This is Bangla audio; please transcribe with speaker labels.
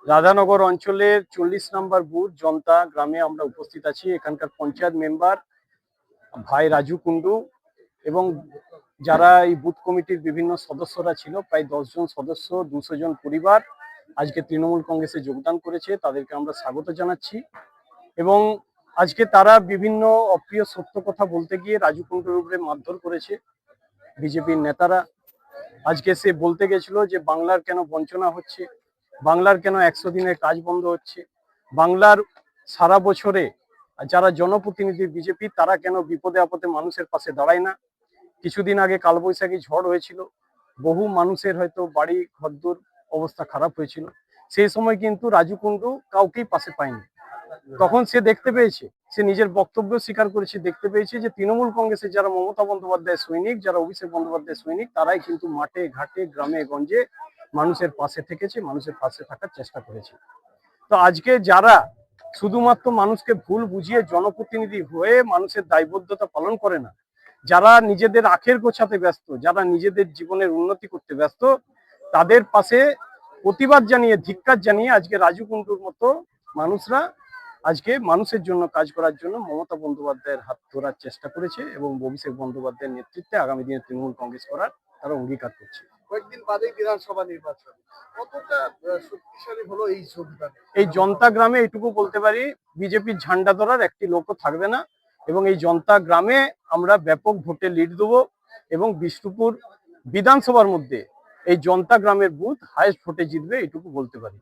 Speaker 1: রাধানগর অঞ্চলের 40 নম্বর বুথ জনতা গ্রামে আমরা উপস্থিত আছি। এখানকার পঞ্চায়েত মেম্বার ভাই রাজু কুন্ডু এবং যারা এই বুথ কমিটির বিভিন্ন সদস্যরা ছিল, প্রায় 10 জন সদস্য, 200 জন পরিবার আজকে তৃণমূল কংগ্রেসে যোগদান করেছে। তাদেরকে আমরা স্বাগত জানাচ্ছি এবং আজকে তারা বিভিন্ন অপ্রিয় সত্য কথা বলতে গিয়ে রাজু কুন্ডুর উপরে মারধর করেছে বিজেপির নেতারা। আজকে সে বলতে গেছিল যে বাংলার কেন বঞ্চনা হচ্ছে, বাংলার কেন 100 দিনের কাজ বন্ধ হচ্ছে, বাংলার সারা বছরে যারা জনপ্রতিনিধি বিজেপি তারা কেন বিপদে আপদে মানুষের পাশে দাঁড়ায় না। কিছুদিন আগে কালবৈশাখী ঝড় হয়েছিল, বহু মানুষের হয়তো বাড়ি ঘরদোর অবস্থা খারাপ হয়েছিল। সেই সময় কিন্তু রাজু কুন্ডু কাউকেই পাশে পায়নি। তখন সে দেখতে পেয়েছে, সে নিজের বক্তব্য স্বীকার করেছে, দেখতে পেয়েছে যে তৃণমূল কংগ্রেসের যারা মমতা বন্দ্যোপাধ্যায়ের সৈনিক, যারা অভিষেক বন্দ্যোপাধ্যায়ের সৈনিক, তারাই কিন্তু মাঠে ঘাটে গ্রামে গঞ্জে মানুষের পাশে থেকেছে, মানুষের পাশে থাকার চেষ্টা করেছে। তো আজকে যারা শুধুমাত্র মানুষকে ভুল বুঝিয়ে জনপ্রতিনিধি হয়ে মানুষের দায়বদ্ধতা পালন করে না, যারা নিজেদের আখের গোছাতে ব্যস্ত, যারা নিজেদের জীবনের উন্নতি করতে ব্যস্ত, তাদের পাশে প্রতিবাদ জানিয়ে, ধিক্কার জানিয়ে আজকে রাজু কুন্ডুর মতো মানুষরা আজকে মানুষের জন্য কাজ করার জন্য মমতা বন্দ্যোপাধ্যায়ের হাত ধরার চেষ্টা করেছে এবং অভিষেক বন্দ্যোপাধ্যায়ের নেতৃত্বে আগামী দিনে তৃণমূল কংগ্রেস করার তারা অঙ্গীকার করছে।
Speaker 2: কয়েকদিন বাদেই বিধানসভা নির্বাচন, কতটা শক্তিশালী হলো এই যোগদান?
Speaker 1: এই জনতা গ্রামে এইটুকু বলতে পারি, বিজেপির ঝান্ডা ধরার একটি লোকও থাকবে না এবং এই জনতা গ্রামে আমরা ব্যাপক ভোটে লিড দেবো এবং বিষ্ণুপুর বিধানসভার মধ্যে এই জনতা গ্রামের বুথ হাইয়েস্ট ভোটে জিতবে, এইটুকু বলতে পারি।